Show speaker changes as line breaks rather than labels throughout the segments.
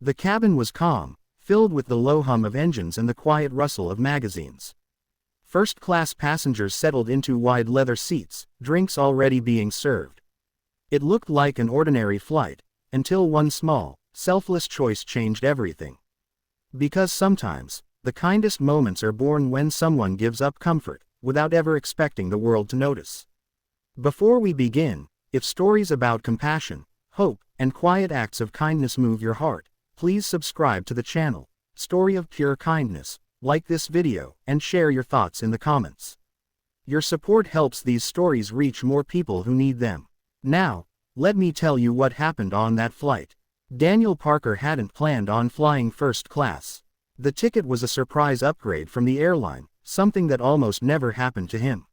The cabin was calm, filled with the low hum of engines and the quiet rustle of magazines. First-class passengers settled into wide leather seats, drinks already being served. It looked like an ordinary flight, until one small, selfless choice changed everything. Because sometimes, the kindest moments are born when someone gives up comfort, without ever expecting the world to notice. Before we begin, if stories about compassion, hope, and quiet acts of kindness move your heart, please subscribe to the channel, Story of Pure Kindness, like this video, and share your thoughts in the comments. Your support helps these stories reach more people who need them. Now, let me tell you what happened on that flight. Daniel Parker hadn't planned on flying first class. The ticket was a surprise upgrade from the airline, something that almost never happened to him.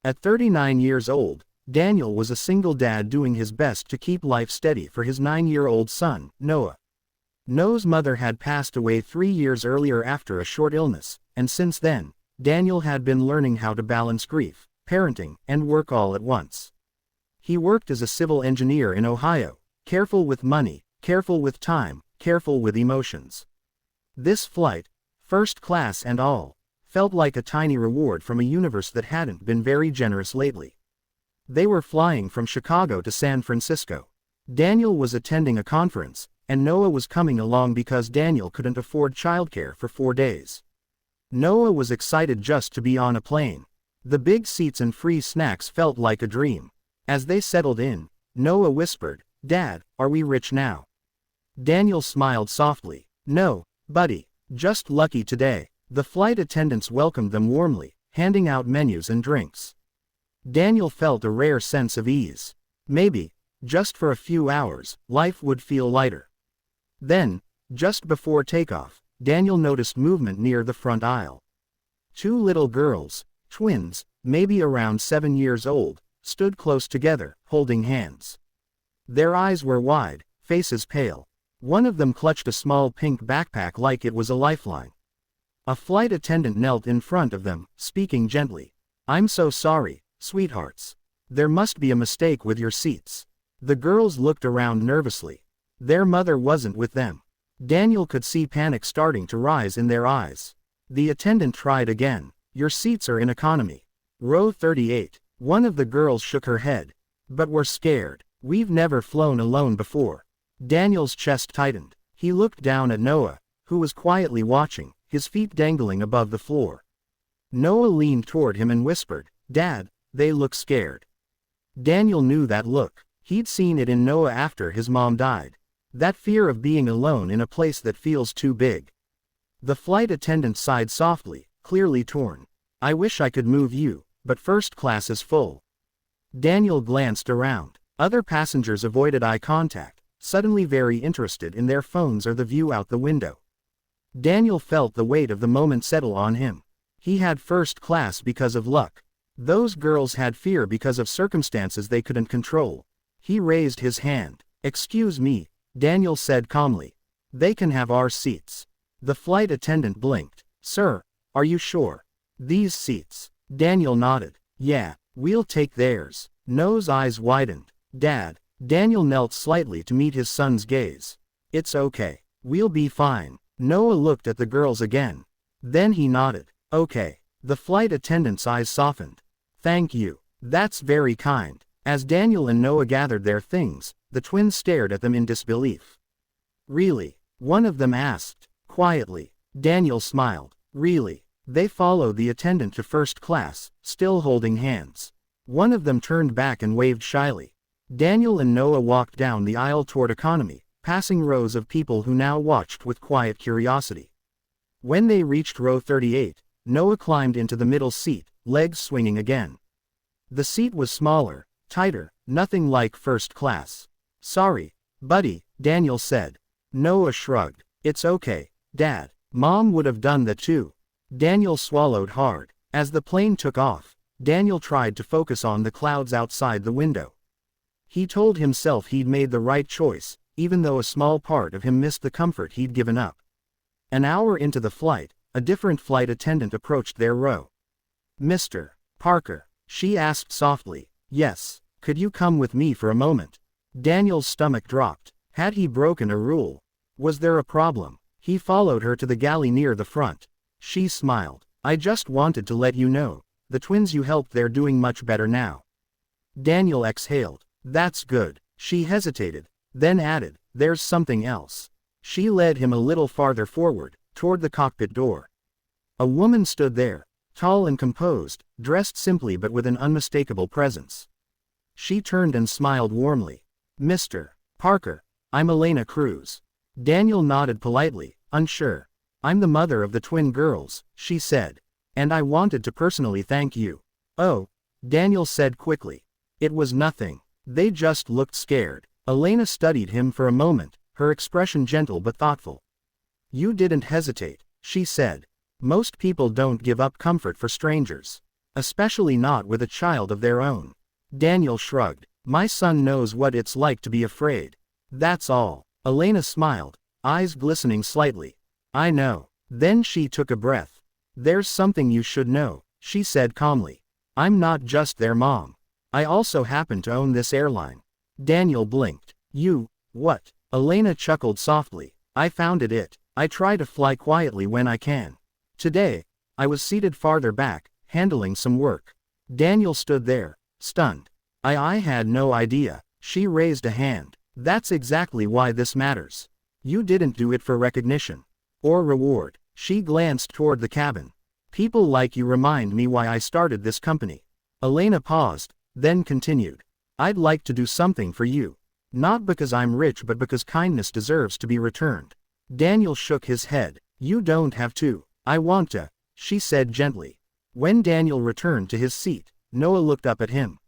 At 39 years old, Daniel was a single dad doing his best to keep life steady for his 9-year-old son, Noah. Noah's mother had passed away 3 years earlier after a short illness, and since then, Daniel had been learning how to balance grief, parenting, and work all at once. He worked as a civil engineer in Ohio, careful with money, careful with time, careful with emotions. This flight, first class and all, felt like a tiny reward from a universe that hadn't been very generous lately. They were flying from Chicago to San Francisco. Daniel was attending a conference, and Noah was coming along because Daniel couldn't afford childcare for 4 days. Noah was excited just to be on a plane. The big seats and free snacks felt like a dream. As they settled in, Noah whispered, "Dad, are we rich now?" Daniel smiled softly. "No, buddy, just lucky today." The flight attendants welcomed them warmly, handing out menus and drinks. Daniel felt a rare sense of ease. Maybe, just for a few hours, life would feel lighter. Then, just before takeoff, Daniel noticed movement near the front aisle. 2 little girls, twins, maybe around 7 years old, stood close together, holding hands. Their eyes were wide, faces pale. One of them clutched a small pink backpack like it was a lifeline. A flight attendant knelt in front of them, speaking gently. "I'm so sorry, sweethearts. There must be a mistake with your seats." The girls looked around nervously. Their mother wasn't with them. Daniel could see panic starting to rise in their eyes. The attendant tried again. "Your seats are in economy. Row 38. One of the girls shook her head. "But we're scared. We've never flown alone before." Daniel's chest tightened. He looked down at Noah, who was quietly watching, his feet dangling above the floor. Noah leaned toward him and whispered, "Dad, they look scared." Daniel knew that look. He'd seen it in Noah after his mom died. That fear of being alone in a place that feels too big. The flight attendant sighed softly, clearly torn. "I wish I could move you, but first class is full." Daniel glanced around. Other passengers avoided eye contact, suddenly very interested in their phones or the view out the window. Daniel felt the weight of the moment settle on him. He had first class because of luck. Those girls had fear because of circumstances they couldn't control. He raised his hand. "Excuse me," Daniel said calmly. "They can have our seats." The flight attendant blinked. "Sir, are you sure? These seats?" Daniel nodded. "Yeah, we'll take theirs." Noah's eyes widened. "Dad." Daniel knelt slightly to meet his son's gaze. "It's okay. We'll be fine." Noah looked at the girls again. Then he nodded. "Okay." The flight attendant's eyes softened. "Thank you. That's very kind." As Daniel and Noah gathered their things, the twins stared at them in disbelief. "Really?" one of them asked, quietly. Daniel smiled. "Really?" They followed the attendant to first class, still holding hands. One of them turned back and waved shyly. Daniel and Noah walked down the aisle toward economy, passing rows of people who now watched with quiet curiosity. When they reached row 38, Noah climbed into the middle seat, legs swinging again. The seat was smaller, tighter, nothing like first class. "Sorry, buddy," Daniel said. Noah shrugged. "It's okay, Dad. Mom would have done that too." Daniel swallowed hard. As the plane took off, Daniel tried to focus on the clouds outside the window. He told himself he'd made the right choice, even though a small part of him missed the comfort he'd given up. An hour into the flight, a different flight attendant approached their row. "Mr. Parker," she asked softly. "Yes, could you come with me for a moment?" Daniel's stomach dropped. Had he broken a rule? Was there a problem? He followed her to the galley near the front. She smiled. I just wanted to let you know, the twins you helped, they're doing much better now. Daniel exhaled. That's good. She hesitated, then added, there's something else. She led him a little farther forward, toward the cockpit door. A woman stood there, tall and composed, dressed simply but with an unmistakable presence. She turned and smiled warmly. Mr. Parker, I'm Elena Cruz. Daniel nodded politely, unsure. I'm the mother of the twin girls, she said. And I wanted to personally thank you. Oh, Daniel said quickly. It was nothing. They just looked scared. Elena studied him for a moment, her expression gentle but thoughtful. You didn't hesitate, she said. Most people don't give up comfort for strangers. Especially not with a child of their own. Daniel shrugged. My son knows what it's like to be afraid. That's all. Elena smiled, eyes glistening slightly. I know. Then she took a breath. There's something you should know, she said calmly. I'm not just their mom. I also happen to own this airline. Daniel blinked. You, what? Elena chuckled softly. I founded it. I try to fly quietly when I can. Today, I was seated farther back, handling some work. Daniel stood there, stunned. I had no idea. She raised a hand. That's exactly why this matters. You didn't do it for recognition. Or reward. She glanced toward the cabin. People like you remind me why I started this company. Elena paused, then continued. I'd like to do something for you. Not because I'm rich but because kindness deserves to be returned. Daniel shook his head. You don't have to. I want to, she said gently. When Daniel returned to his seat, Noah looked up at him.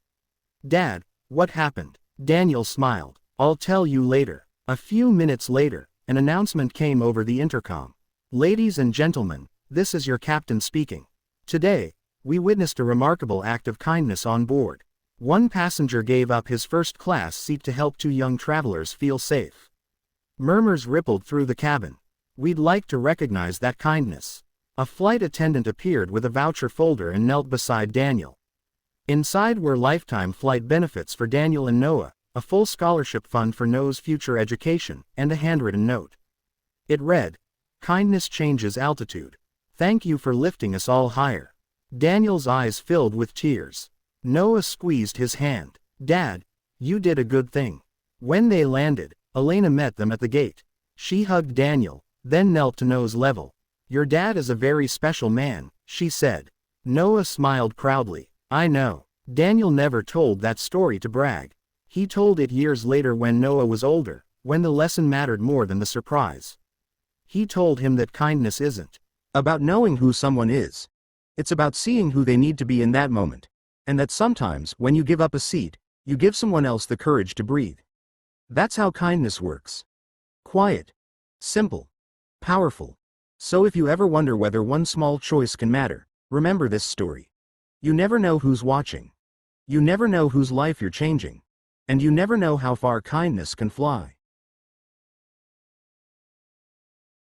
Dad, what happened? Daniel smiled. I'll tell you later. A few minutes later, an announcement came over the intercom. Ladies and gentlemen, this is your captain speaking. Today, we witnessed a remarkable act of kindness on board. One passenger gave up his first-class seat to help two young travelers feel safe. Murmurs rippled through the cabin. We'd like to recognize that kindness. A flight attendant appeared with a voucher folder and knelt beside Daniel. Inside were lifetime flight benefits for Daniel and Noah, a full scholarship fund for Noah's future education, and a handwritten note. It read, Kindness changes altitude. Thank you for lifting us all higher. Daniel's eyes filled with tears. Noah squeezed his hand. Dad, you did a good thing. When they landed, Elena met them at the gate. She hugged Daniel, then knelt to Noah's level. Your dad is a very special man, she said. Noah smiled proudly. I know. Daniel never told that story to brag. He told it years later when Noah was older, when the lesson mattered more than the surprise. He told him that kindness isn't about knowing who someone is. It's about seeing who they need to be in that moment. And that sometimes, when you give up a seat, you give someone else the courage to breathe. That's how kindness works. Quiet. Simple. Powerful. So if you ever wonder whether one small choice can matter, remember this story. You never know who's watching. You never know whose life you're changing. And you never know how far kindness can fly.